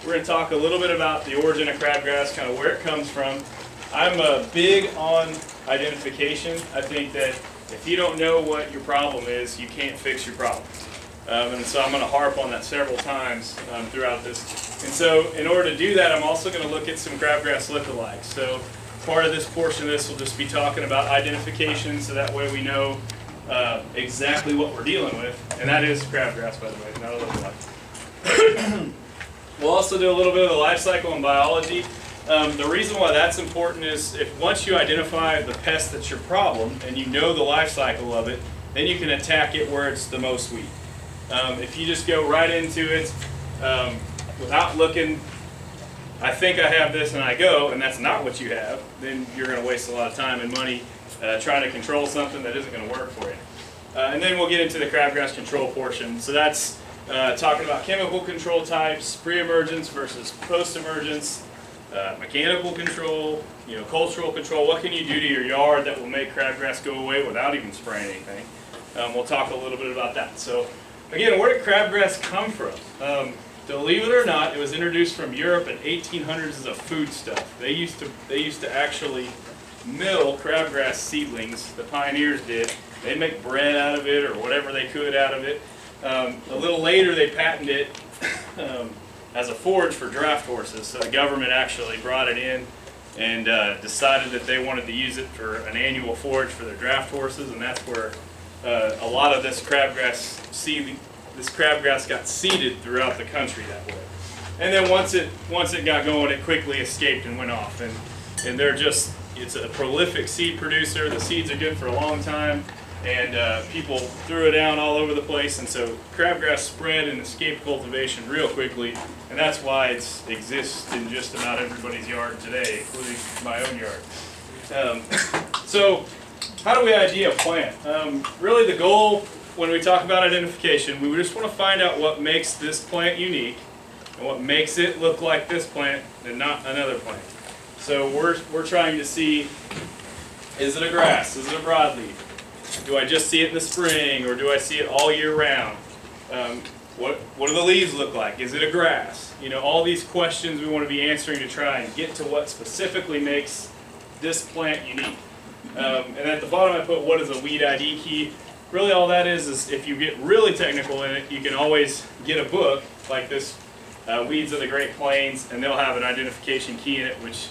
We're going to talk a little bit about the origin of crabgrass, kind of where it comes from. I'm big on identification. I think that if you don't know what your problem is, you can't fix your problem. And so I'm going to harp on that several times throughout this. And so in order to do that, I'm also going to look at some crabgrass lookalikes. So part of this portion of this will just be talking about identification, so that way we know exactly what we're dealing with. And that is crabgrass, by the way, not a lookalike. We'll also do a little bit of the life cycle and biology. The reason why that's important is if once you identify the pest that's your problem and you know the life cycle of it, then you can attack it where it's the most weak. If you just go right into it without looking, I think I have this and I go, and that's not what you have, then you're going to waste a lot of time and money trying to control something that isn't going to work for you. And then we'll get into the crabgrass control portion. So that's talking about chemical control types, pre-emergence versus post-emergence, mechanical control, cultural control. What can you do to your yard that will make crabgrass go away without even spraying anything? We'll talk a little bit about that. So again, where did crabgrass come from? Believe it or not, it was introduced from Europe in 1800s as a foodstuff. They used to actually mill crabgrass seedlings. The pioneers did. They'd make bread out of it or whatever they could out of it. A little later, they patented it as a forage for draft horses. So the government actually brought it in and decided that they wanted to use it for an annual forage for their draft horses, and that's where a lot of this crabgrass got seeded throughout the country that way. And then once it got going, it quickly escaped and went off. And it's a prolific seed producer. The seeds are good for a long time. And people threw it down all over the place, and so crabgrass spread and escaped cultivation real quickly, and that's why it exists in just about everybody's yard today, including my own yard. So how do we ID a plant? Really the goal when we talk about identification, we just want to find out what makes this plant unique and what makes it look like this plant and not another plant. So we're trying to see, is it a grass? Is it a broadleaf? Do I just see it in the spring, or do I see it all year round? What do the leaves look like? Is it a grass? All these questions we want to be answering to try and get to what specifically makes this plant unique. And at the bottom I put, what is a weed ID key? Really all that is if you get really technical in it, you can always get a book like this, Weeds of the Great Plains, and they'll have an identification key in it, which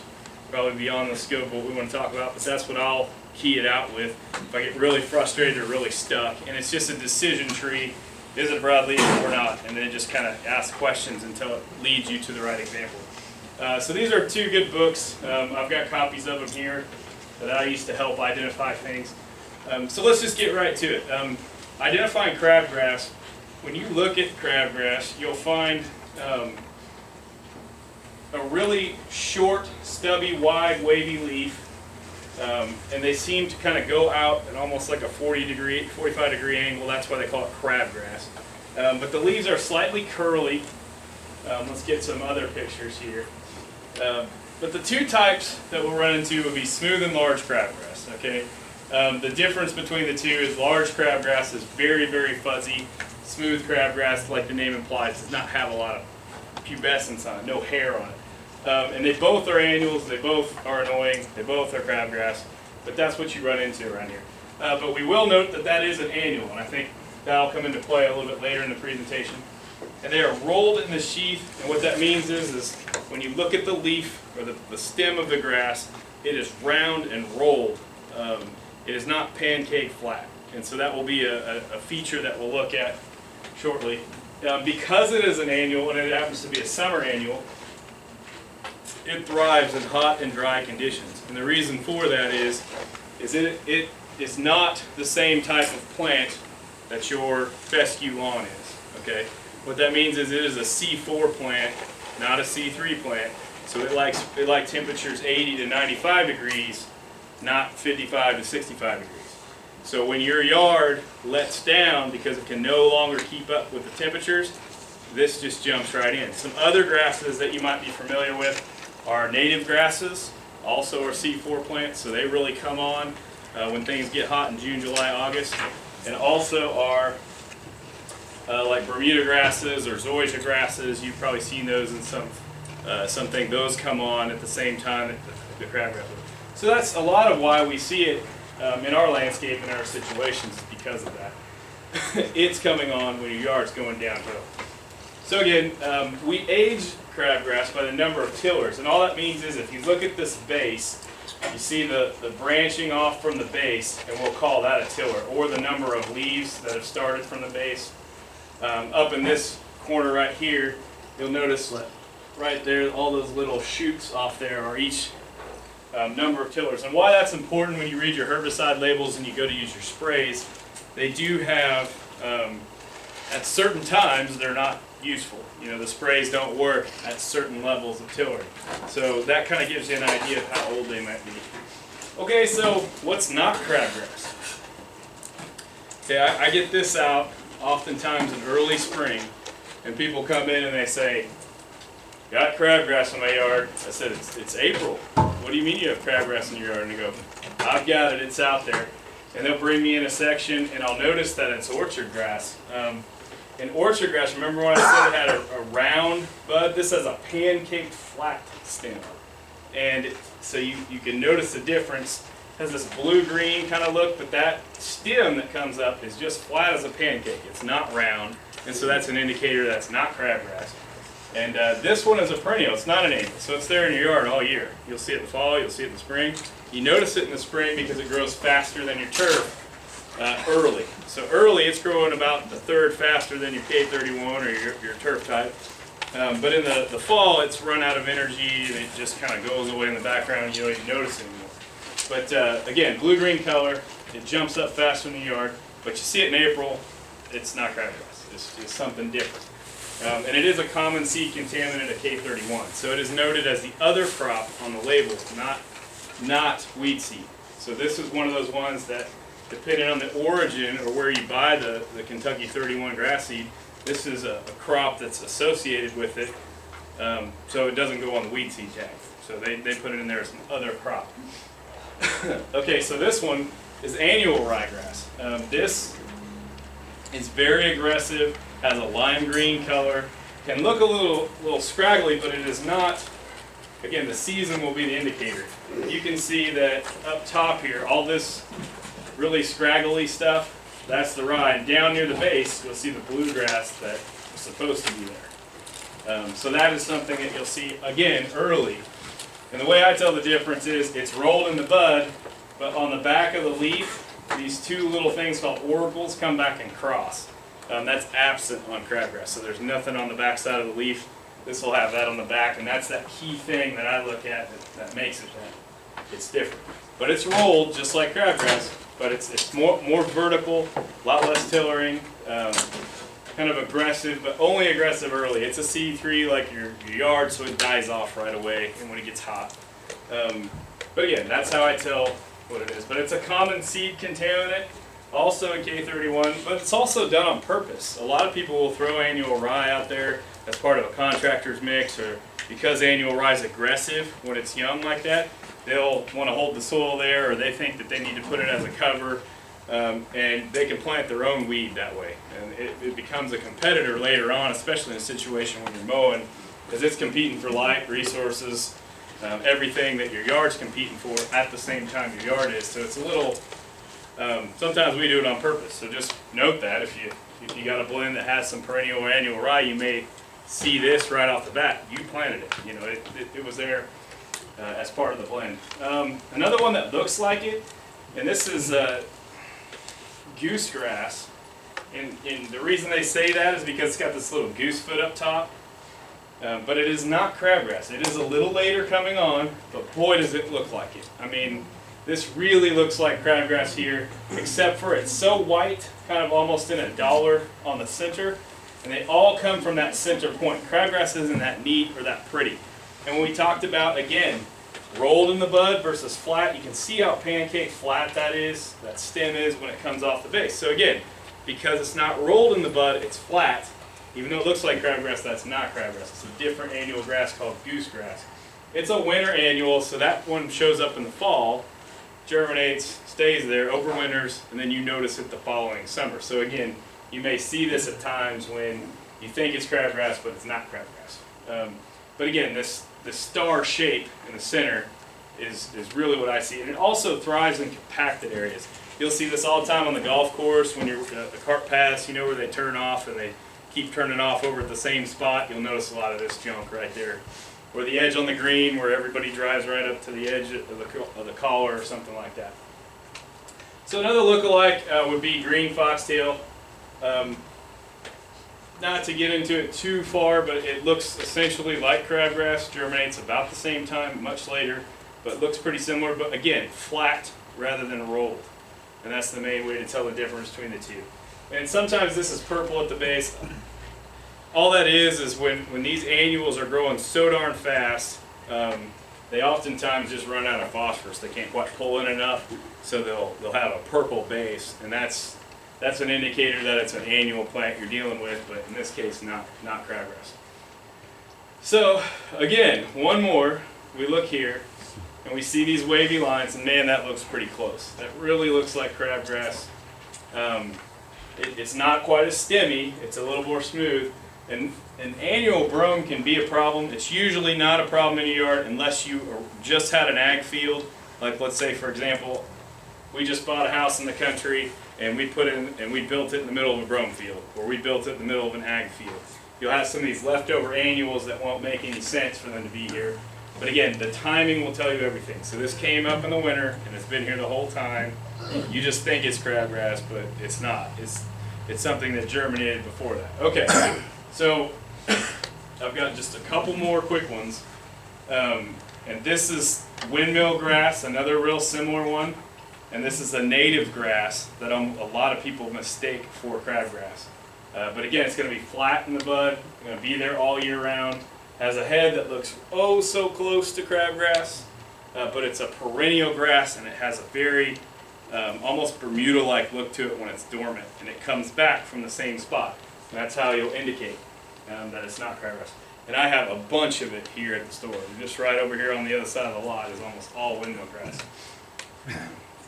probably beyond the scope of what we want to talk about, but that's what I'll key it out with if I get really frustrated or really stuck. And it's just a decision tree. Is it a broadleaf or not? And then just kind of ask questions until it leads you to the right example. So these are two good books. I've got copies of them here that I used to help identify things. So let's just get right to it. Identifying crabgrass. When you look at crabgrass, you'll find a really short, stubby, wide, wavy leaf. And they seem to kind of go out at almost like a 45 degree angle. That's why they call it crabgrass. But the leaves are slightly curly. Let's get some other pictures here. But the two types that we'll run into would be smooth and large crabgrass. Okay. The difference between the two is large crabgrass is very, very fuzzy. Smooth crabgrass, like the name implies, does not have a lot of pubescence on it, no hair on it. And they both are annuals, they both are annoying, they both are crabgrass, but that's what you run into around here. But we will note that that is an annual, and I think that'll come into play a little bit later in the presentation. And they are rolled in the sheath, and what that means is when you look at the leaf, or the stem of the grass, it is round and rolled. It is not pancake flat, and so that will be a feature that we'll look at shortly. Because it is an annual, and it happens to be a summer annual, it thrives in hot and dry conditions. And the reason for that is it is not the same type of plant that your fescue lawn is. Okay? What that means is it is a C4 plant, not a C3 plant. So it likes temperatures 80 to 95 degrees, not 55 to 65 degrees. So when your yard lets down because it can no longer keep up with the temperatures, this just jumps right in. Some other grasses that you might be familiar with are native grasses, also are C4 plants, so they really come on when things get hot in June, July, August. And also are like Bermuda grasses or zoysia grasses. You've probably seen those in something. Those come on at the same time that the crabgrass will. So that's a lot of why we see it in our landscape, in our situations, is because of that. It's coming on when your yard's going downhill. So again, we age crabgrass by the number of tillers, and all that means is if you look at this base, you see the branching off from the base, and we'll call that a tiller, or the number of leaves that have started from the base. Up in this corner right here, you'll notice right there, all those little shoots off there are each number of tillers. And why that's important when you read your herbicide labels and you go to use your sprays, they do have, at certain times, they're not useful. You know, the sprays don't work at certain levels of tillering. So that kind of gives you an idea of how old they might be. Okay, so what's not crabgrass? Okay, I get this out oftentimes in early spring, and people come in and they say, got crabgrass in my yard. I said, it's April. What do you mean you have crabgrass in your yard? And they go, I've got it, it's out there. And they'll bring me in a section, and I'll notice that it's orchard grass. And orchard grass, remember when I said it had a round bud? This has a pancake flat stem. And so you can notice the difference. It has this blue-green kind of look, but that stem that comes up is just flat as a pancake. It's not round, and so that's an indicator that's not crabgrass. And this one is a perennial. It's not an annual, so it's there in your yard all year. You'll see it in the fall, you'll see it in the spring. You notice it in the spring because it grows faster than your turf early. So early, it's growing about the third faster than your K31 or your turf type. But in the fall, it's run out of energy and it just kind of goes away in the background and you don't even notice it anymore. But again, blue-green color, it jumps up faster in the yard, but you see it in April, it's not crabgrass. It's something different. And it is a common seed contaminant of K31. So it is noted as the other crop on the labels, not weed seed. So this is one of those ones that, depending on the origin or where you buy the Kentucky 31 grass seed, this is a crop that's associated with it, so it doesn't go on the weed seed tag. So they put it in there as an other crop. Okay, so this one is annual ryegrass. This is very aggressive, has a lime green color, can look a little scraggly, but it is not. Again, the season will be the indicator. You can see that up top here, all this really scraggly stuff, that's the rye. And down near the base, you'll see the bluegrass that was supposed to be there. So that is something that you'll see, again, early. And the way I tell the difference is it's rolled in the bud, but on the back of the leaf, these two little things called auricles come back and cross. That's absent on crabgrass, so there's nothing on the back side of the leaf. This will have that on the back, and that's that key thing that I look at that makes it that it's different. But it's rolled just like crabgrass, but it's more vertical, a lot less tillering, kind of aggressive, but only aggressive early. It's a C3 like your yard, so it dies off right away and when it gets hot. But again, that's how I tell what it is. But it's a common seed contaminant, also in K31, but it's also done on purpose. A lot of people will throw annual rye out there as part of a contractor's mix, or because annual rye is aggressive when it's young like that, they'll want to hold the soil there, or they think that they need to put it as a cover, and they can plant their own weed that way. And it becomes a competitor later on, especially in a situation when you're mowing, because it's competing for light, resources, everything that your yard's competing for at the same time your yard is. So it's a little, sometimes we do it on purpose. So just note that if you got a blend that has some perennial or annual rye, you may see this right off the bat. You planted it. You know, it was there as part of the blend. Another one that looks like it, and this is goosegrass. And the reason they say that is because it's got this little goose foot up top. But it is not crabgrass. It is a little later coming on, but boy does it look like it. I mean, this really looks like crabgrass here, except for it's so white, kind of almost in a dollar on the center, and they all come from that center point. Crabgrass isn't that neat or that pretty. And when we talked about, again, rolled in the bud versus flat, you can see how pancake flat that stem is when it comes off the base. So again, because it's not rolled in the bud, it's flat. Even though it looks like crabgrass, that's not crabgrass. It's a different annual grass called goosegrass. It's a winter annual, so that one shows up in the fall, germinates, stays there, overwinters, and then you notice it the following summer. So again, you may see this at times when you think it's crabgrass, but it's not crabgrass. But again, this star shape in the center is really what I see. And it also thrives in compacted areas. You'll see this all the time on the golf course when you're the cart paths, you know, where they turn off and they keep turning off over at the same spot. You'll notice a lot of this junk right there. Or the edge on the green where everybody drives right up to the edge of the collar or something like that. So another lookalike would be green foxtail. Not to get into it too far, but it looks essentially like crabgrass, germinates about the same time, much later, but looks pretty similar, but again, flat rather than rolled. And that's the main way to tell the difference between the two. And sometimes this is purple at the base. All that is when these annuals are growing so darn fast, they oftentimes just run out of phosphorus. They can't quite pull in enough, so they'll have a purple base, and that's an indicator that it's an annual plant you're dealing with, but in this case, not crabgrass. So again, one more. We look here, and we see these wavy lines, and man, that looks pretty close. That really looks like crabgrass. It's not quite as stemmy. It's a little more smooth. And an annual brome can be a problem. It's usually not a problem in your yard unless you just had an ag field. Like let's say, for example, we just bought a house in the country and we built it in the middle of a brome field, or we built it in the middle of an ag field. You'll have some of these leftover annuals that won't make any sense for them to be here. But again, the timing will tell you everything. So this came up in the winter and it's been here the whole time. You just think it's crabgrass, but it's not. It's something that germinated before that. Okay, so I've got just a couple more quick ones. And this is windmill grass, another real similar one. And this is a native grass that a lot of people mistake for crabgrass. But again, it's going to be flat in the bud, going to be there all year round. Has a head that looks oh so close to crabgrass, but it's a perennial grass, and it has a very almost Bermuda-like look to it when it's dormant, and it comes back from the same spot. And that's how you'll indicate that it's not crabgrass. And I have a bunch of it here at the store. Just right over here on the other side of the lot is almost all windmill grass.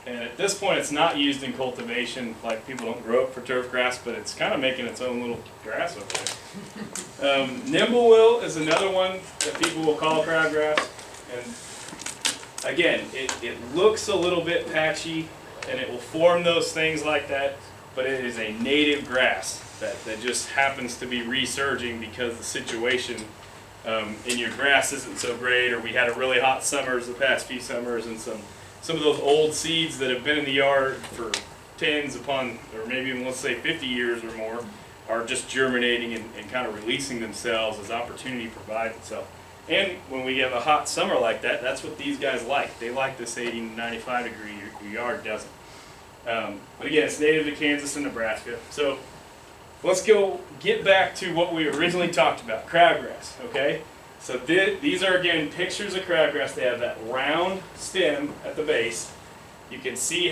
And at this point, it's not used in cultivation. Like, people don't grow it for turf grass, but it's kind of making its own little grass over there. Nimblewill is another one that people will call crabgrass. And again, it looks a little bit patchy, and it will form those things like that, but it is a native grass that just happens to be resurging because the situation in your grass isn't so great, or we had a really hot summers the past few summers, and some of those old seeds that have been in the yard for tens upon, or maybe even let's say 50 years or more, are just germinating and kind of releasing themselves as opportunity provides itself. And when we have a hot summer like that, that's what these guys like. They like this 80 to 95 degree, your yard doesn't. But again, it's native to Kansas and Nebraska. So let's get back to what we originally talked about, crabgrass, okay? So these are, again, pictures of crabgrass. They have that round stem at the base. You can see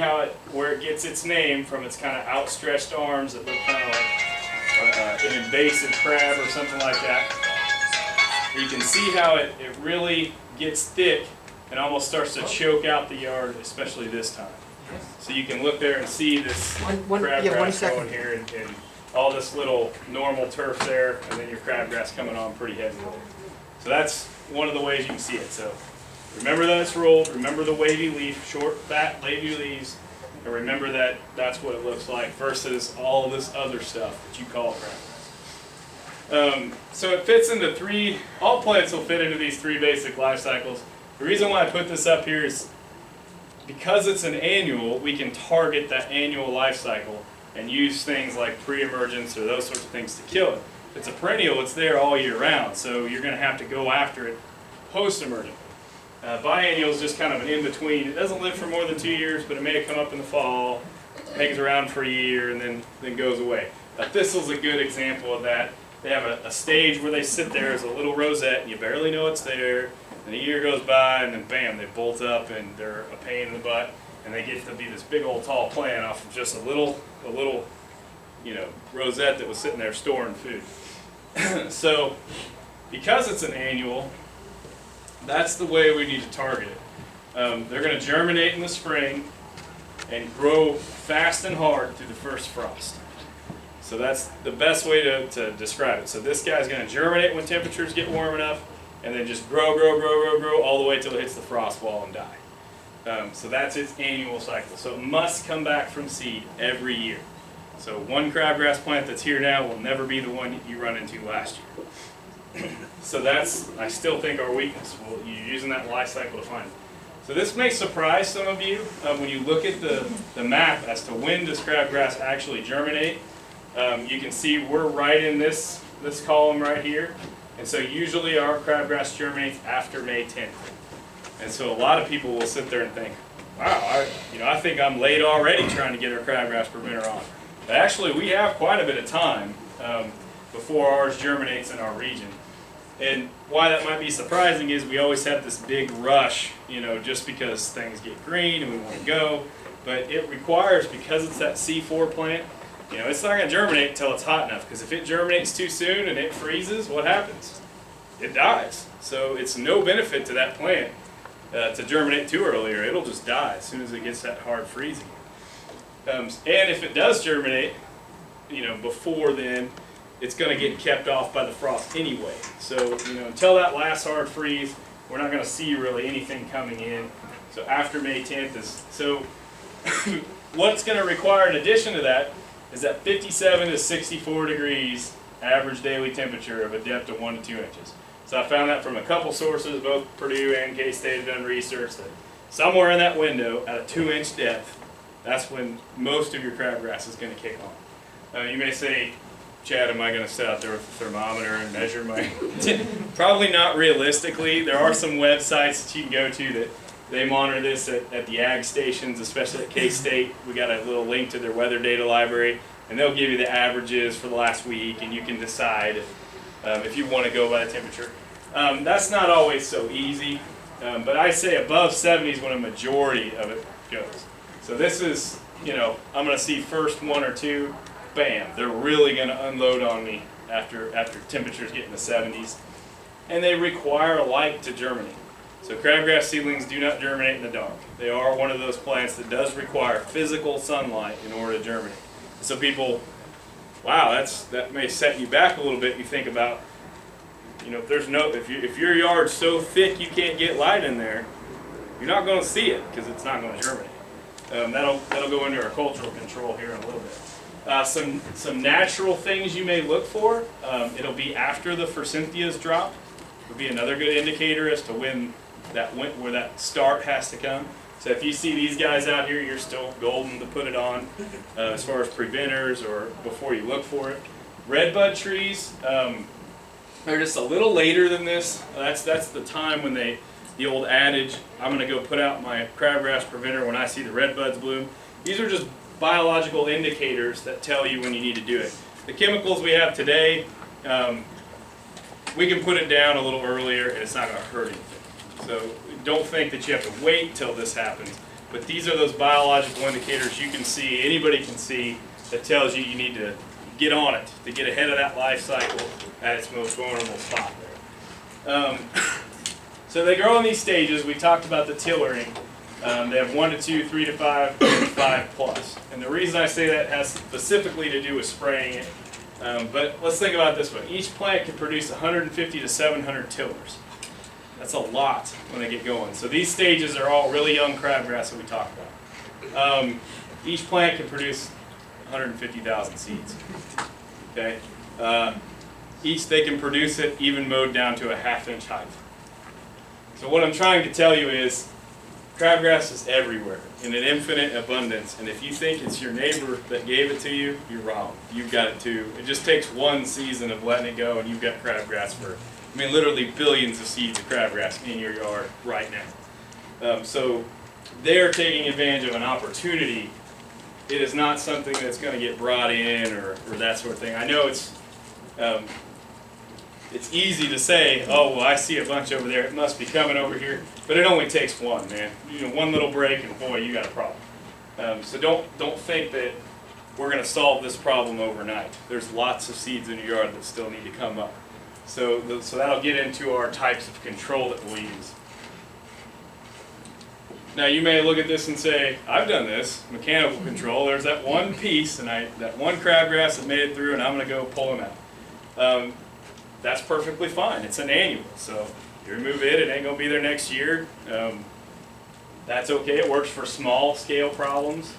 where it gets its name from its kind of outstretched arms that look kind of like an invasive crab or something like that. You can see how it really gets thick and almost starts to choke out the yard, especially this time. So you can look there and see this crabgrass growing here and all this little normal turf there, and then your crabgrass coming on pretty heavy there. So that's one of the ways you can see it. So remember that it's rolled, remember the wavy leaf, short, fat, wavy leaves, and remember that that's what it looks like versus all this other stuff that you call crabgrass. So it fits into all plants will fit into these three basic life cycles. The reason why I put this up here is because it's an annual, we can target that annual life cycle and use things like pre-emergence or those sorts of things to kill it. If it's a perennial, it's there all year round, so you're going to have to go after it post-emergent. Biennial is just kind of an in-between. It doesn't live for more than 2 years, but it may come up in the fall, hangs around for a year, and then goes away. Thistle's a good example of that. They have a stage where they sit there as a little rosette, and you barely know it's there, and a year goes by, and then bam, they bolt up, and they're a pain in the butt, and they get to be this big old tall plant off of just a little rosette that was sitting there storing food. So, because it's an annual, that's the way we need to target it. They're going to germinate in the spring and grow fast and hard through the first frost. So that's the best way to describe it. So this guy's going to germinate when temperatures get warm enough, and then just grow all the way till it hits the frost wall and die. So that's its annual cycle. So it must come back from seed every year. So one crabgrass plant that's here now will never be the one you run into last year. So that's, I still think, our weakness. You're using that life cycle to find it. So this may surprise some of you when you look at the map as to when does crabgrass actually germinate. You can see we're right in this column right here. And so usually our crabgrass germinates after May 10th. And so a lot of people will sit there and think, wow, I think I'm late already trying to get our crabgrass preventer on. But actually we have quite a bit of time before ours germinates in our region. And why that might be surprising is we always have this big rush, just because things get green and we want to go. But it requires, because it's that C4 plant, it's not going to germinate until it's hot enough, because if it germinates too soon and it freezes, what happens? It dies. So it's no benefit to that plant to germinate too early, or it'll just die as soon as it gets that hard freezing. And if it does germinate, before then, it's going to get kept off by the frost anyway. So, until that last hard freeze, we're not going to see really anything coming in. So after May 10th is, so what's going to require in addition to that is that 57 to 64 degrees average daily temperature of a depth of 1 to 2 inches. So I found that from a couple sources, both Purdue and K-State have done research that somewhere in that window at a 2-inch depth, that's when most of your crabgrass is going to kick on. You may say, Chad, am I going to sit out there with a thermometer and measure my... Probably not realistically. There are some websites that you can go to that they monitor this at the ag stations, especially at K-State. We got a little link to their weather data library, and they'll give you the averages for the last week, and you can decide if you want to go by the temperature. That's not always so easy, but I say above 70 is when a majority of it goes. So this is, I'm going to see first 1 or 2, bam, they're really going to unload on me after temperatures get in the 70s. And they require light to germinate. So crabgrass seedlings do not germinate in the dark. They are one of those plants that does require physical sunlight in order to germinate. So people, wow, that may set you back a little bit. You think about, if your yard's so thick you can't get light in there, you're not going to see it because it's not going to germinate. That'll go into our cultural control here in a little bit. Some natural things you may look for. It'll be after the forsythias drop. Would be another good indicator as to where that start has to come. So if you see these guys out here, you're still golden to put it on as far as preventers or before you look for it. Redbud trees, they're just a little later than this. That's the time when the old adage, I'm going to go put out my crabgrass preventer when I see the redbuds bloom. These are just biological indicators that tell you when you need to do it. The chemicals we have today, we can put it down a little earlier and it's not going to hurt anything. So don't think that you have to wait till this happens. But these are those biological indicators you can see, anybody can see, that tells you need to get on it to get ahead of that life cycle at its most vulnerable spot there. So they grow in these stages. We talked about the tillering. They have 1 to 2, 3 to 5, 5 plus. And the reason I say that has specifically to do with spraying it. But let's think about it this way. Each plant can produce 150 to 700 tillers. That's a lot when they get going. So these stages are all really young crabgrass that we talked about. Each plant can produce 150,000 seeds. Okay. They can produce it even mowed down to a 1/2 inch height. So what I'm trying to tell you is crabgrass is everywhere in an infinite abundance, and if you think it's your neighbor that gave it to you, you're wrong. You've got it too. It just takes one season of letting it go and you've got crabgrass for, literally billions of seeds of crabgrass in your yard right now. So they're taking advantage of an opportunity. It is not something that's going to get brought in or that sort of thing. I know it's easy to say, oh, well, I see a bunch over there, it must be coming over here, but it only takes one, man. One little break and boy, you got a problem. So don't think that we're going to solve this problem overnight. There's lots of seeds in your yard that still need to come up. So that'll get into our types of control that we'll use. Now you may look at this and say, I've done this, mechanical control, there's that one piece, and that one crabgrass that made it through, and I'm going to go pull him out. That's perfectly fine. It's an annual, so you remove it, it ain't going to be there next year. That's okay. It works for small scale problems.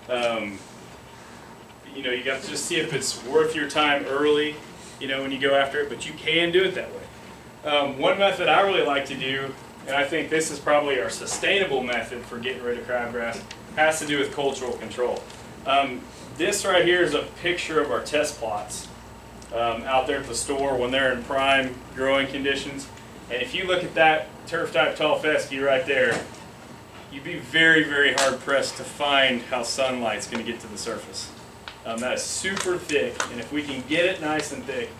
You know, you got to just see if it's worth your time early, you know, when you go after it, but you can do it that way. One method I really like to do, and I think this is probably our sustainable method for getting rid of crabgrass, has to do with cultural control. This right here is a picture of our test plots out there at the store when they're in prime growing conditions. And if you look at that turf type tall fescue right there, you'd be very, very hard pressed to find how sunlight's going to get to the surface. That is super thick, and if we can get it nice and thick,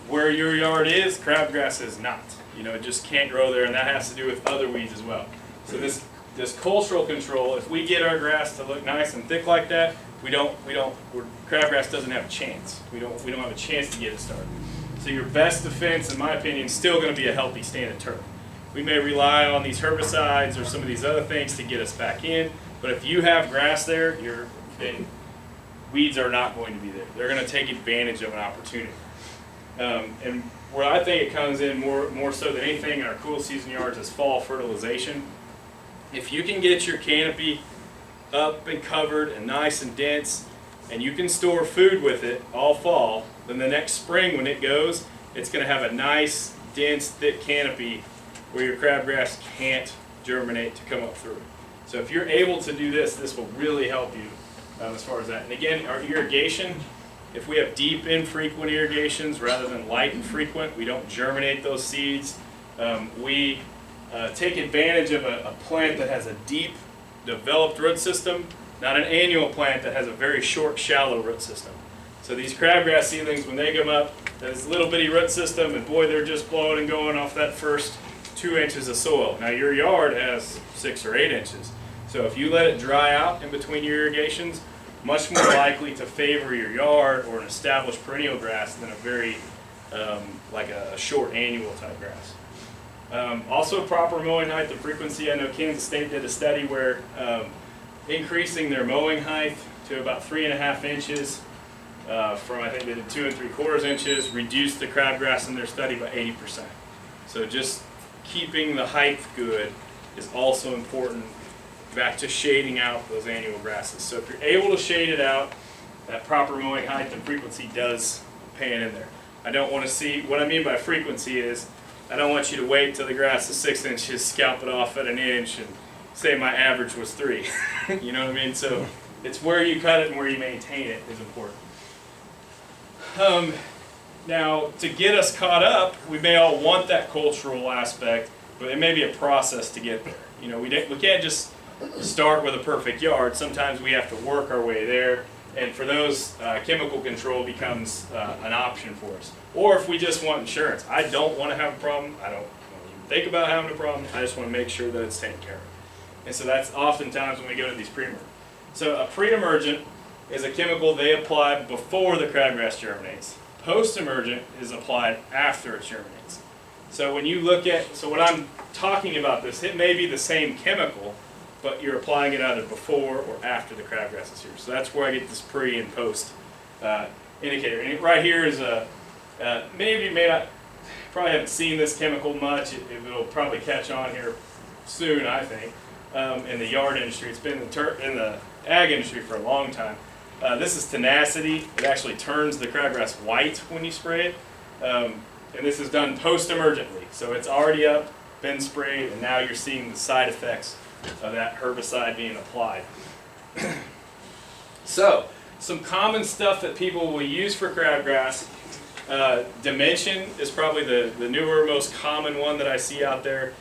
where your yard is, crabgrass is not. You know, it just can't grow there, and that has to do with other weeds as well. So this cultural control, if we get our grass to look nice and thick like that, crabgrass doesn't have a chance. We don't have a chance to get it started. So your best defense, in my opinion, is still going to be a healthy stand of turf. We may rely on these herbicides or some of these other things to get us back in, but if you have grass there, then weeds are not going to be there. They're going to take advantage of an opportunity. And where I think it comes in more so than anything in our cool season yards is fall fertilization. If you can get your canopy up and covered and nice and dense, and you can store food with it all fall, then the next spring when it goes, it's going to have a nice, dense, thick canopy where your crabgrass can't germinate to come up through it. So if you're able to do this, this will really help you as far as that. And again, our irrigation, if we have deep, infrequent irrigations rather than light and frequent, we don't germinate those seeds. We take advantage of a plant that has a deep, developed root system, not an annual plant that has a very short, shallow root system. So these crabgrass seedlings, when they come up, this little bitty root system, and boy, they're just blowing and going off that first 2 inches of soil. Now your yard has 6 or 8 inches. So if you let it dry out in between your irrigations, much more likely to favor your yard or an established perennial grass than a very, like a short annual type grass. Also proper mowing height and frequency. I know Kansas State did a study where increasing their mowing height to about 3.5 inches from, I think they did 2 3/4 inches, reduced the crabgrass in their study by 80%. So just keeping the height good is also important, back to shading out those annual grasses. So if you're able to shade it out, that proper mowing height and frequency does pan in there. I don't want to see, what I mean by frequency is, I don't want you to wait till the grass is 6 inches, scalp it off at 1 inch, and say my average was 3. You know what I mean? So it's where you cut it and where you maintain it is important. Now, to get us caught up, we may all want that cultural aspect, but it may be a process to get there. You know, we can't just start with a perfect yard. Sometimes we have to work our way there, and for those, chemical control becomes an option for us. Or if we just want insurance. I don't want to have a problem. I don't want to even think about having a problem. I just want to make sure that it's taken care of. And so that's oftentimes when we go to these pre-emergent. So a pre-emergent is a chemical they apply before the crabgrass germinates. Post-emergent is applied after it germinates. So when you look at, so when I'm talking about this, it may be the same chemical, but you're applying it either before or after the crabgrass is here. So that's where I get this pre and post indicator. And right here is a, maybe you may not, probably haven't seen this chemical much. It'll probably catch on here soon, I think, in the yard industry. It's been in the ag industry for a long time. This is tenacity. It actually turns the crabgrass white when you spray it. And this is done post-emergently. So it's already up, been sprayed, and now you're seeing the side effects of that herbicide being applied. So, some common stuff that people will use for crabgrass. Dimension is probably the newer, most common one that I see out there.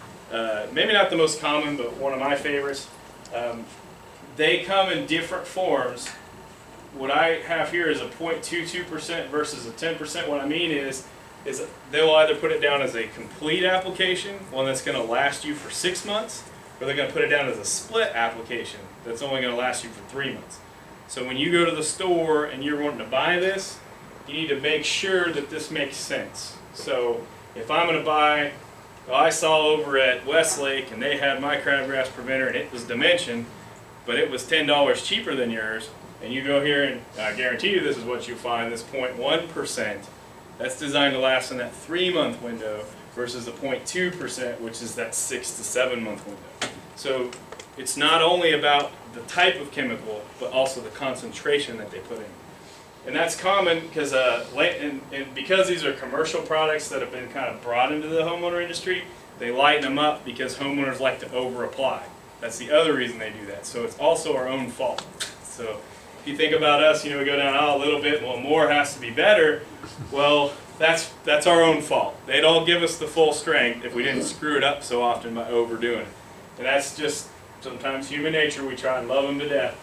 Maybe not the most common, but one of my favorites. They come in different forms. What I have here is a 0.22% versus a 10%. What I mean is they'll either put it down as a complete application, one that's going to last you for 6 months, or they're going to put it down as a split application that's only going to last you for 3 months. So when you go to the store and you're wanting to buy this, you need to make sure that this makes sense. So if I'm going to buy Well, I saw over at Westlake, and they had my crabgrass preventer, and it was Dimension, but it was $10 cheaper than yours. And you go here, and I guarantee you this is what you find, this 0.1%. That's designed to last in that 3-month window versus the 0.2%, which is that 6 to 7 month window. So it's not only about the type of chemical, but also the concentration that they put in. And that's common because and because these are commercial products that have been kind of brought into the homeowner industry, they lighten them up because homeowners like to over-apply. That's the other reason they do that. So it's also our own fault. So if you think about us, we go down a little bit, well, more has to be better. Well, that's our own fault. They'd all give us the full strength if we didn't screw it up so often by overdoing it. And that's just sometimes human nature. We try and love them to death.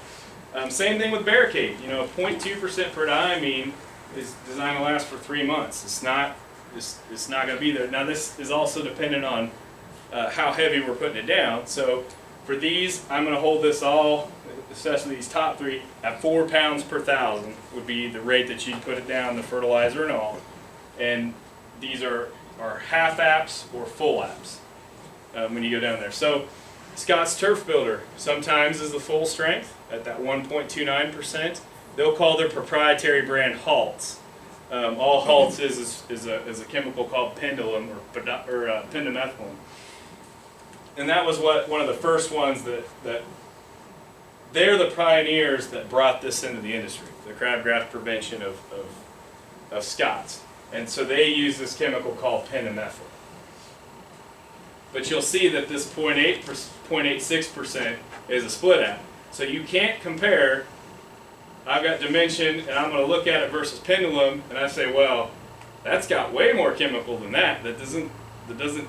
Same thing with Barricade. 0.2% per diamine is designed to last for 3 months. It's not going to be there. Now this is also dependent on how heavy we're putting it down. So for these, I'm going to hold this all, especially these top 3, at 4 pounds per thousand would be the rate that you'd put it down, the fertilizer and all. And these are half apps or full apps when you go down there. So Scott's Turf Builder sometimes is the full strength at that 1.29%. They'll call their proprietary brand Halts. All Halts is a chemical called pendulum or pendimethalin. And that was one of the first ones that they're the pioneers that brought this into the industry, the crabgrass prevention of Scott's. And so they use this chemical called pendimethalin. But you'll see that this 0.86% is a split app. So you can't compare, I've got Dimension and I'm going to look at it versus Pendulum and I say, well, that's got way more chemical than that. That doesn't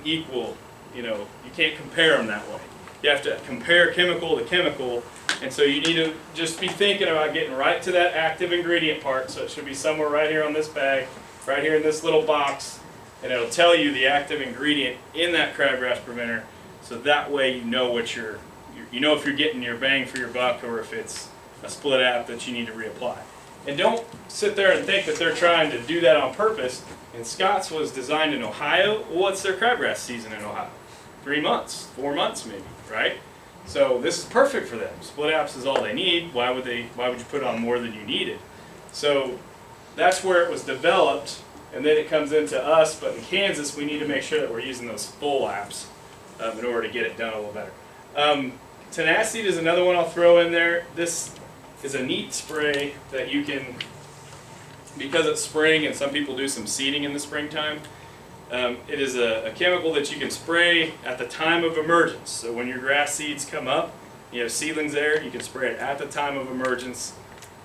equal, you can't compare them that way. You have to compare chemical to chemical, and so you need to just be thinking about getting right to that active ingredient part. So it should be somewhere right here on this bag, right here in this little box, and it'll tell you the active ingredient in that crabgrass preventer, so that way you know what if you're getting your bang for your buck or if it's a split app that you need to reapply. And don't sit there and think that they're trying to do that on purpose. And Scott's was designed in Ohio. Well, what's their crabgrass season in Ohio? 3 months, 4 months maybe, right? So this is perfect for them. Split apps is all they need. Why would you put on more than you needed? So that's where it was developed. And then it comes into us, but in Kansas, we need to make sure that we're using those full apps in order to get it done a little better. Tenacity is another one I'll throw in there. This is a neat spray that you can, because it's spring and some people do some seeding in the springtime, it is a chemical that you can spray at the time of emergence. So when your grass seeds come up, you have seedlings there, you can spray it at the time of emergence,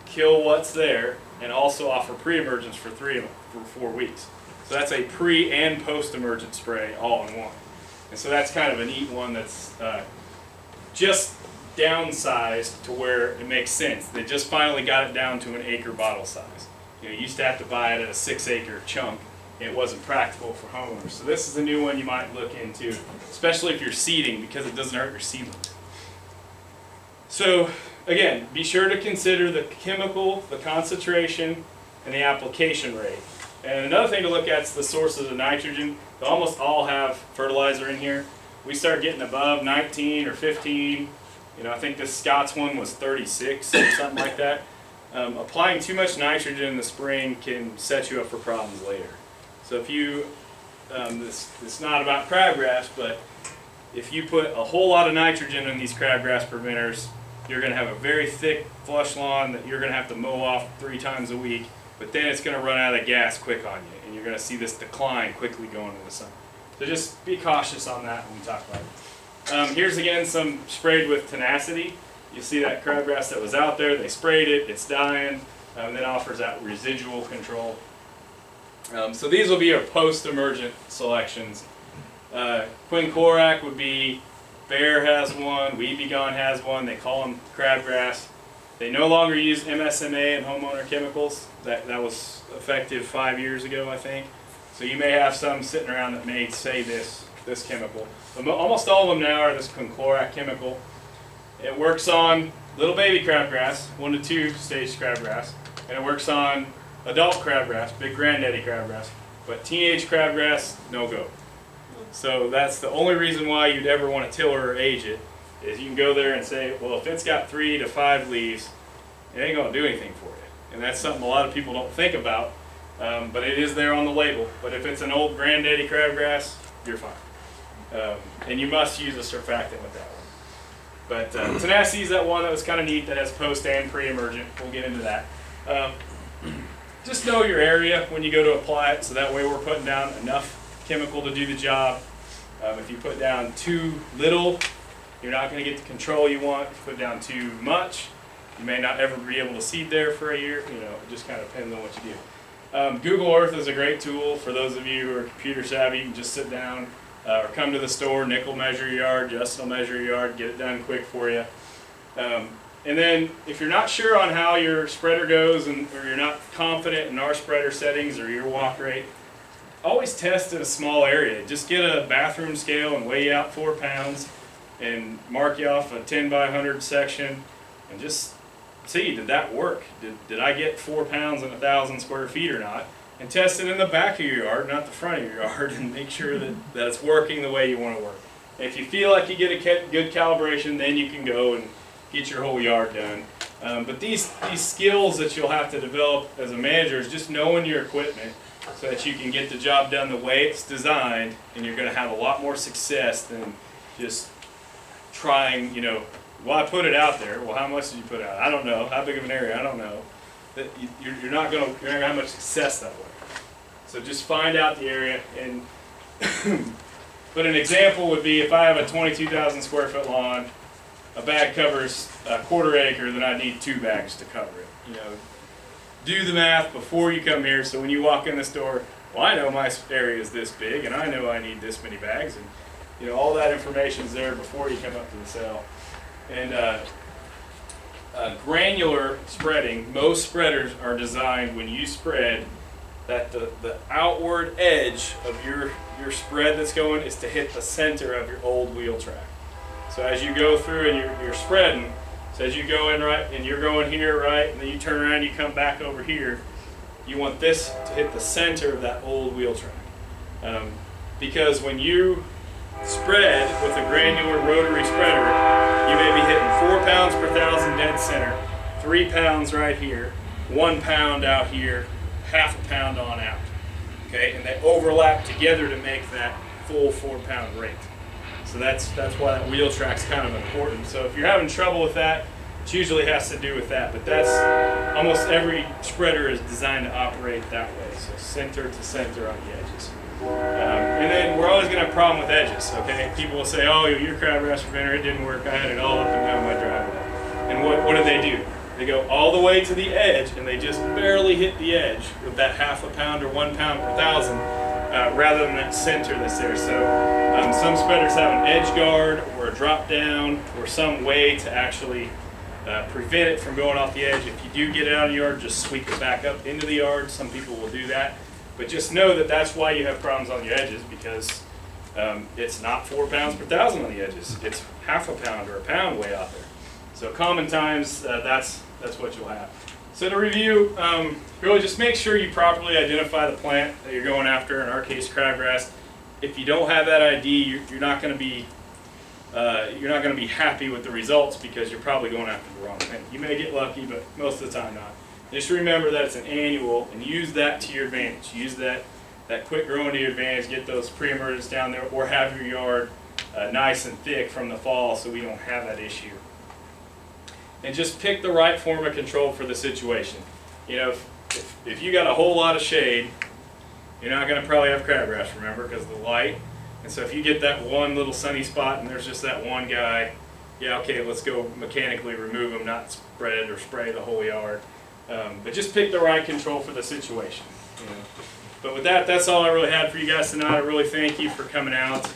kill what's there, and also offer pre-emergence for 4 weeks. So that's a pre- and post-emergent spray all in one. And so that's kind of a neat one that's just downsized to where it makes sense. They just finally got it down to an acre bottle size. You used to have to buy it at a 6-acre chunk. It wasn't practical for homeowners. So this is a new one you might look into, especially if you're seeding, because it doesn't hurt your seedlings. So again, be sure to consider the chemical, the concentration, and the application rate. And another thing to look at is the sources of nitrogen. They almost all have fertilizer in here. We start getting above 19 or 15. I think this Scott's one was 36 or something like that. Applying too much nitrogen in the spring can set you up for problems later. So if you, this is not about crabgrass, but if you put a whole lot of nitrogen in these crabgrass preventers, you're going to have a very thick flush lawn that you're going to have to mow off 3 times a week, but then it's going to run out of gas quick on you, and you're going to see this decline quickly going into the summer. So just be cautious on that when we talk about it. Here's again some sprayed with Tenacity. You see that crabgrass that was out there, they sprayed it, it's dying, and then offers that residual control. So these will be our post-emergent selections. Quinclorac would be, Bayer has one, Weed Be Gone has one, they call them crabgrass. They no longer use MSMA and homeowner chemicals. That was effective 5 years ago, I think. So you may have some sitting around that may say this chemical. But almost all of them now are this Quinclorac chemical. It works on little baby crabgrass, 1 to 2 stage crabgrass, and it works on adult crabgrass, big granddaddy crabgrass. But teenage crabgrass, no go. So that's the only reason why you'd ever want to tiller or age it, is you can go there and say, well, if it's got 3 to 5 leaves, it ain't going to do anything for you. And that's something a lot of people don't think about, but it is there on the label. But if it's an old granddaddy crabgrass, you're fine. And you must use a surfactant with that one. But tenacity is that one that was kind of neat that has post and pre-emergent. We'll get into that. Just know your area when you go to apply it, so that way we're putting down enough chemical to do the job. If you put down too little, you're not going to get the control you want. If you put down too much, you may not ever be able to seed there for a year. You know, it just kind of depends on what you do. Google Earth is a great tool for those of you who are computer savvy. You can just sit down or come to the store, nickel measure your yard, Justin will measure your yard, get it done quick for you. And then if you're not sure on how your spreader goes, or you're not confident in our spreader settings or your walk rate, always test in a small area. Just get a bathroom scale and weigh out 4 pounds and mark you off a 10 by 100 section and just see, did that work? Did I get 4 pounds in 1,000 square feet or not? And test it in the back of your yard, not the front of your yard, and make sure that it's working the way you want to work. And if you feel like you get a good calibration, then you can go and get your whole yard done. But these skills that you'll have to develop as a manager is just knowing your equipment so that you can get the job done the way it's designed, and you're going to have a lot more success than just trying, you know, well, I put it out there. Well, how much did you put out? I don't know. How big of an area? I don't know. That you're not going to have much success that way. So just find out the area. And but an example would be if I have a 22,000 square foot lawn, a bag covers a 1/4 acre, then I need 2 bags to cover it. You know, do the math before you come here. So when you walk in the store, well, I know my area is this big, and I know I need this many bags, and you know all that information is there before you come up to the cell. And granular spreading, most spreaders are designed when you spread that the outward edge of your spread that's going is to hit the center of your old wheel track. So as you go through and you're spreading, so as you go in right and you're going here right, and then you turn around, you come back over here, you want this to hit the center of that old wheel track. Because when you spread with a granular rotary spreader, you may be hitting 4 pounds per thousand dead center, 3 pounds right here, 1 pound out here, 1/2 pound on out. Okay, and they overlap together to make that full 4 pound rate. So that's why that wheel track's kind of important. So if you're having trouble with that, it usually has to do with that. But that's almost every spreader is designed to operate that way. So center to center on the edges. And then we're always going to have a problem with edges, okay? People will say, oh, your crabgrass preventer, it didn't work. I had it all up and down my driveway. And what do they do? They go all the way to the edge, and they just barely hit the edge with that 1/2 pound or 1 pound per thousand, rather than that center that's there. So some spreaders have an edge guard or a drop down or some way to actually prevent it from going off the edge. If you do get it out of the yard, just sweep it back up into the yard. Some people will do that. But just know that that's why you have problems on your edges, because it's not 4 pounds per thousand on the edges. It's 1/2 pound or a pound way out there. So common times, that's what you'll have. So to review, really just make sure you properly identify the plant that you're going after, in our case crabgrass. If you don't have that ID, you're not going to be happy with the results, because you're probably going after the wrong thing. You may get lucky, but most of the time not. Just remember that it's an annual, and use that to your advantage. Use that quick growing to your advantage. Get those pre-emergents down there, or have your yard nice and thick from the fall so we don't have that issue. And just pick the right form of control for the situation. You know, if you got a whole lot of shade, you're not going to probably have crabgrass, remember, because of the light. And so if you get that one little sunny spot and there's just that one guy, yeah, okay, let's go mechanically remove them, not spread or spray the whole yard. But just pick the right control for the situation. You know. But with that, that's all I really had for you guys tonight. I really thank you for coming out.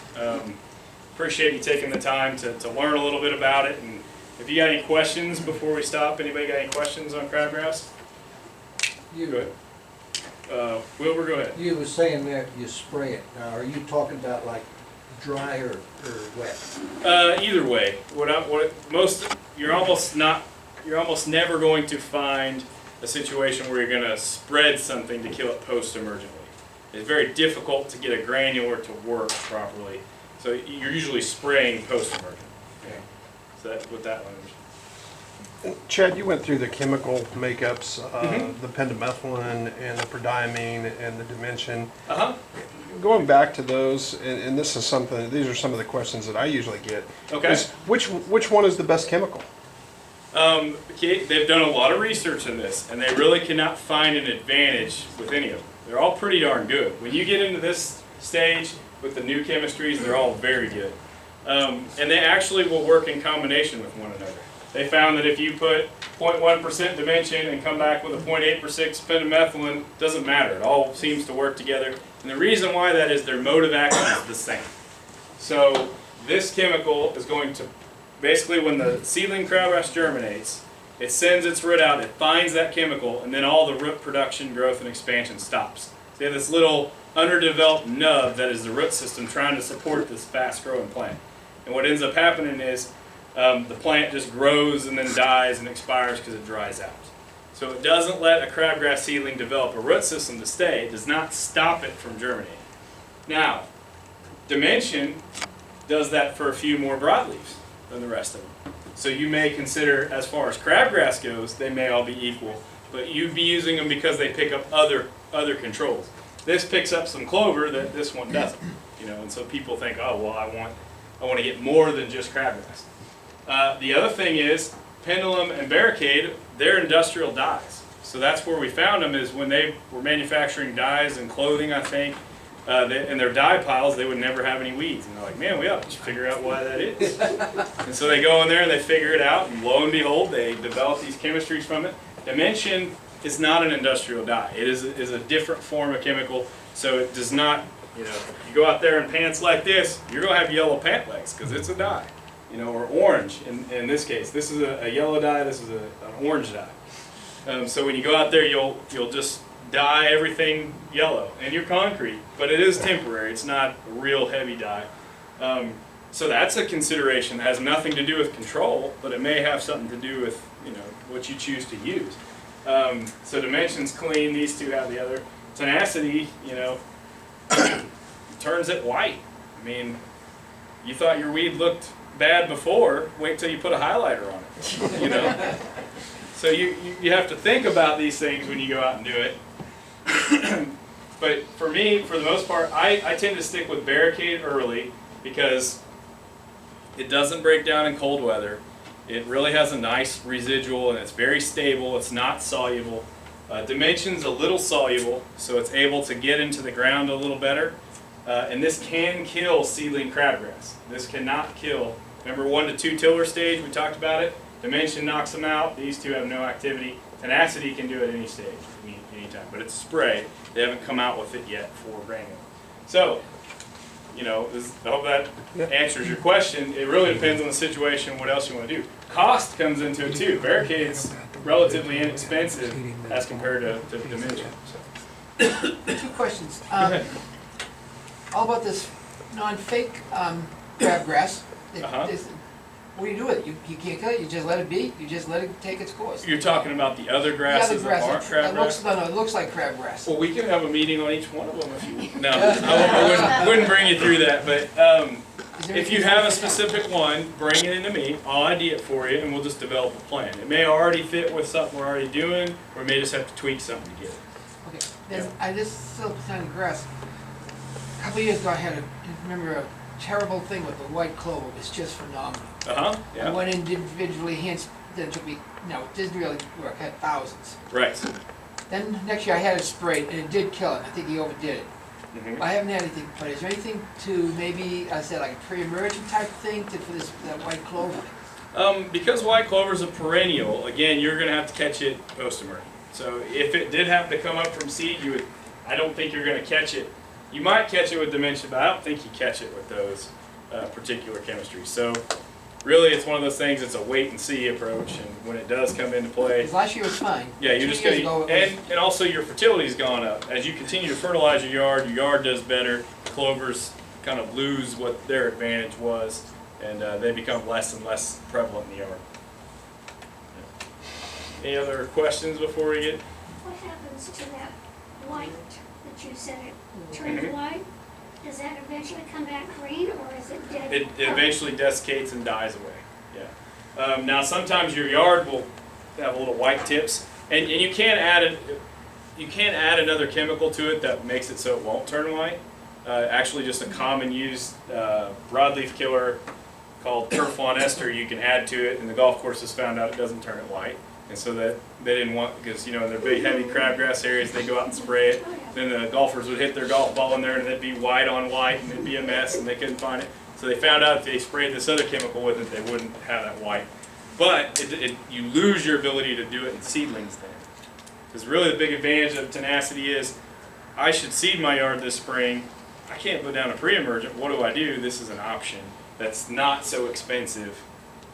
Appreciate you taking the time to learn a little bit about it. And if you got any questions before we stop, anybody got any questions on crabgrass? You go ahead. Wilbur, go ahead. You were saying that you spray it. Now, are you talking about like dry or wet? Either way. You're almost never going to find a situation where you're going to spread something to kill it post-emergently. it's very difficult to get a granular to work properly. So you're usually spraying post-emergent. Okay. So that's what that one is. Chad, you went through the chemical makeups, the pendimethalin and the prodiamine and the Dimension. Going back to those, and this is something, these are some of the questions that I usually get. Okay. Is which one is the best chemical? Okay, they've done a lot of research on this, and they really cannot find an advantage with any of them. They're all pretty darn good. When you get into this stage with the new chemistries, they're all very good. And they actually will work in combination with one another. They found that if you put 0.1% Dimension and come back with a 0.8% pendimethalin, doesn't matter. It all seems to work together. And the reason why that is their mode of action is the same. So this chemical is going to, basically when the seedling crabgrass germinates, it sends its root out, it finds that chemical, and then all the root production, growth, and expansion stops. So you have this little underdeveloped nub that is the root system trying to support this fast-growing plant. And what ends up happening is the plant just grows and then dies and expires because it dries out. So it doesn't let a crabgrass seedling develop a root system to stay. It does not stop it from germinating. Now, Dimension does that for a few more broadleaves than the rest of them. So you may consider, as far as crabgrass goes, they may all be equal, but you'd be using them because they pick up other controls. This picks up some clover that this one doesn't, you know, and so people think, oh well, I want to get more than just crabgrass. The other thing is, Pendulum and Barricade, they're industrial dyes. So that's where we found them, is when they were manufacturing dyes and clothing, I think, in their dye piles, they would never have any weeds. And they're like, man, we ought to figure out why that is. And so they go in there and they figure it out, and lo and behold, they develop these chemistries from it. Dimension is not an industrial dye. It is a different form of chemical, so it does not, you know, you go out there in pants like this, you're going to have yellow pant legs because it's a dye. You know, or orange in this case. This is a yellow dye, this is an orange dye. So when you go out there, you'll just dye everything yellow, and you're concrete, but it is temporary. It's not a real heavy dye. So that's a consideration that has nothing to do with control, but it may have something to do with, you know, what you choose to use. So Dimension's clean, these two have the other. Tenacity, you know, turns it white. I mean, you thought your weed looked bad before, wait till you put a highlighter on it, you know. So you have to think about these things when you go out and do it. But for me, for the most part, I tend to stick with Barricade early because it doesn't break down in cold weather. It really has a nice residual and it's very stable. It's not soluble. Dimension's a little soluble, so it's able to get into the ground a little better. And this can kill seedling crabgrass. This cannot kill. Remember 1 to 2 tiller stage, we talked about it. Dimension knocks them out. These two have no activity. Tenacity can do it at any stage, anytime. But it's a spray. They haven't come out with it yet for granule. So, you know, I hope that answers your question. It really depends on the situation, what else you want to do. Cost comes into it too. Barricade's relatively inexpensive as compared to Dimension. So. 2 questions. All about this non-fake crabgrass. What do you do with it? You can't kill it. You just let it be. You just let it take its course. You're talking about the other grasses that aren't crabgrass? No, it looks like crabgrass. Well, we can have a meeting on each one of them if you. No, I wouldn't bring you through that. But if you have a specific one, bring it into me. I'll ID it for you, and we'll just develop a plan. It may already fit with something we're already doing, or we may just have to tweak something to get it. Okay. Then I just still planting grass. A couple of years ago, I remember a terrible thing with the white clover. It was just phenomenal. Yeah. I went in individually, then it took me, no, it didn't really work. I had thousands. Right. Then next year I had it sprayed, and it did kill it. I think he overdid it. Mm-hmm. I haven't had anything, but is there anything to maybe, I said, like a pre-emergent type thing for that white clover? Because white clover is a perennial, again, you're going to have to catch it post-emergent. So if it did happen to come up from seed, I don't think you're going to catch it. You might catch it with Dimension, but I don't think you catch it with those particular chemistries. So really, it's one of those things. It's a wait and see approach, and when it does come into play, Because last year was fine. yeah, you're just going to, and also your fertility's gone up as you continue to fertilize your yard does better. Clovers kind of lose what their advantage was, and they become less and less prevalent in the yard. Yeah. Any other questions before we get? What happens to that white that you said it turns white, does that eventually come back green, or is it dead? It eventually desiccates and dies away. Yeah. Now sometimes your yard will have little white tips, and you can't add another chemical to it that makes it so it won't turn white. Actually, just a common used broadleaf killer called turflawn ester you can add to it, and the golf courses found out it doesn't turn it white. And so that they didn't want, because in their big heavy crabgrass areas, they go out and spray it. Then the golfers would hit their golf ball in there, and it'd be white on white, and it'd be a mess, and they couldn't find it. So they found out if they sprayed this other chemical with it, they wouldn't have that white. But you lose your ability to do it in seedlings then. Because really the big advantage of tenacity is, I should seed my yard this spring. I can't put down a pre-emergent. What do? This is an option that's not so expensive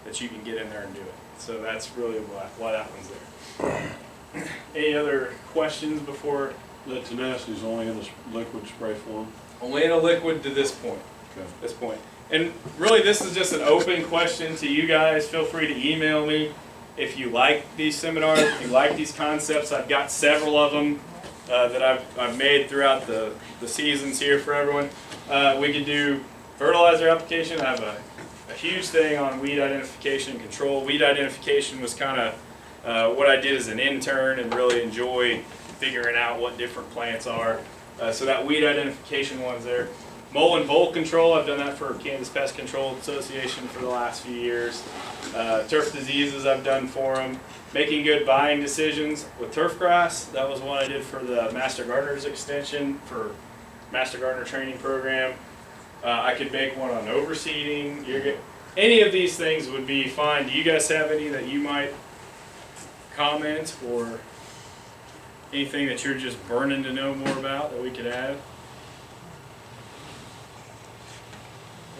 that you can get in there and do it. So that's really why that one's there. Any other questions before? The tenacity is only in the liquid spray form? Only in a liquid to this point. Okay. This point. And really this is just an open question to you guys. Feel free to email me if you like these seminars, if you like these concepts. I've got several of them that I've made throughout the seasons here for everyone. We could do fertilizer application. I have a huge thing on weed identification and control. Weed identification was kind of what I did as an intern and really enjoy figuring out what different plants are. So that weed identification one's there. Mole and vole control, I've done that for Kansas Pest Control Association for the last few years. Turf diseases I've done for them. Making good buying decisions with turf grass, that was one I did for the Master Gardener's Extension for Master Gardener Training Program. I could make one on overseeding. Any of these things would be fine. Do you guys have any that you might comment, or anything that you're just burning to know more about that we could add?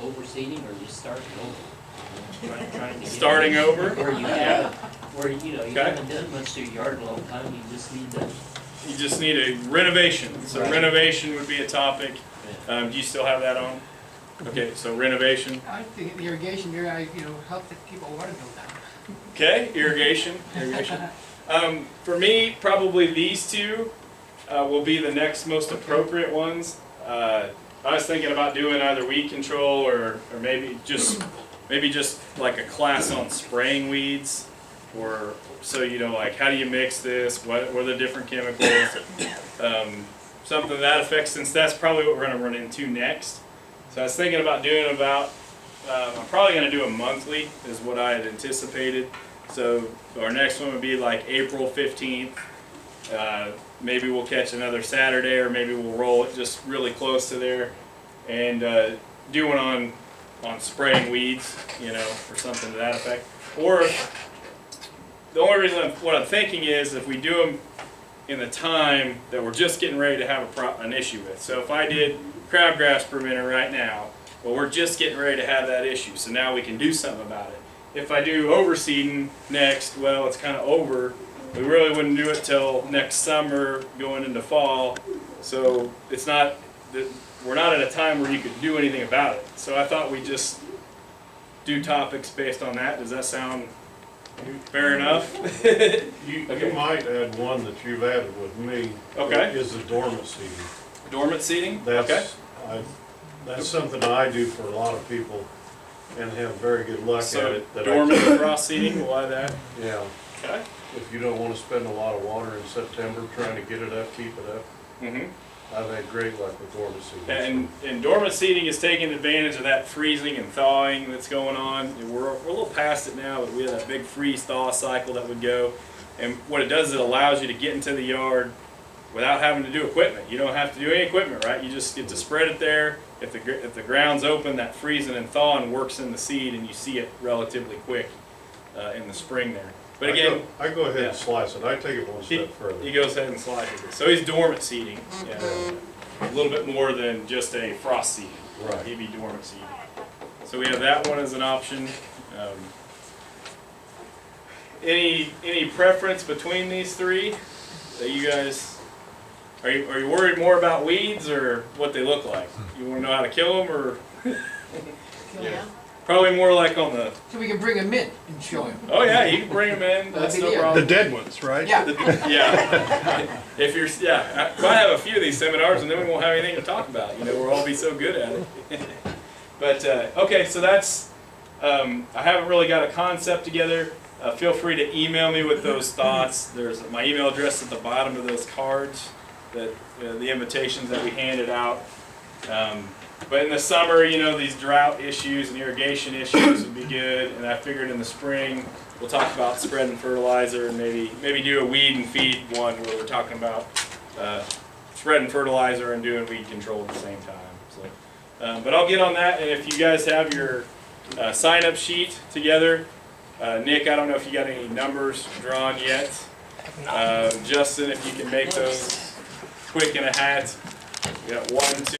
Overseeding or just starting over? Trying to get Starting over? Where you Yeah. you Okay. haven't done much to your yard in a long time, you just need to. You just need a renovation. So Right. renovation would be a topic. Do you still have that on? Okay, so renovation. I think irrigation, help to keep our water bill down. Okay, irrigation. For me, probably these two will be the next most appropriate ones. I was thinking about doing either weed control or maybe just like a class on spraying weeds, or so like how do you mix this? What are the different chemicals? Something to that effect, since that's probably what we're going to run into next. So I was thinking about doing I'm probably going to do a monthly is what I had anticipated. So our next one would be like April 15th. Maybe we'll catch another Saturday, or maybe we'll roll it just really close to there and do one on spraying weeds, or something to that effect. Or the only reason what I'm thinking is if we do them in the time that we're just getting ready to have an issue with. So if I did crabgrass preventer right now, well, we're just getting ready to have that issue, so now we can do something about it. If I do overseeding next, well, it's kind of over. We really wouldn't do it till next summer, going into fall. So we're not at a time where you could do anything about it. So I thought we'd just do topics based on that. Does that sound fair enough? You might add one that you've added with me. Okay. Is the dormant seeding. Dormant seeding? That's, Okay. that's something I do for a lot of people and have very good luck at So it. dormant frost seeding, we'll add that. Yeah. Okay. If you don't want to spend a lot of water in September trying to get it up, keep it up, Mm-hmm. I've had great luck with dormant seeding. And dormant seeding is taking advantage of that freezing and thawing that's going on. We're a little past it now, but we had that big freeze-thaw cycle that would go. And what it does is it allows you to get into the yard without having to do equipment. You don't have to do any equipment, right? You just get to spread it there. If the ground's open, that freezing and thawing works in the seed, and you see it relatively quick in the spring there. But again, I go ahead yeah. and slice it. I take it one he step further. goes ahead and slices it. So he's dormant seeding. Yeah. A little bit more than just a frost seeding. Right. He'd be dormant seeding. So we have that one as an option. Any preference between these three? That you guys are you worried more about weeds or what they look like? You want to know how to kill them, or Yeah. Probably more like on the, So we can bring them in and show him. oh yeah, you can bring them in, that's no Yeah. The problem. dead ones, right? Yeah. Yeah. If you're, yeah, I might have a few of these seminars and then we won't have anything to talk about, you know, we'll all be so good at it. But, okay, so that's, I haven't really got a concept together. Feel free to email me with those thoughts. There's my email address at the bottom of those cards, that, the invitations that we handed out. But in the summer, you know, these drought issues and irrigation issues would be good. And I figured in the spring, we'll talk about spreading fertilizer and maybe do a weed and feed one where we're talking about spreading fertilizer and doing weed control at the same time. So, but I'll get on that. And if you guys have your sign-up sheet together, Nick, I don't know if you got any numbers drawn yet. Justin, if you can make those quick in a hat. We got 1, 2.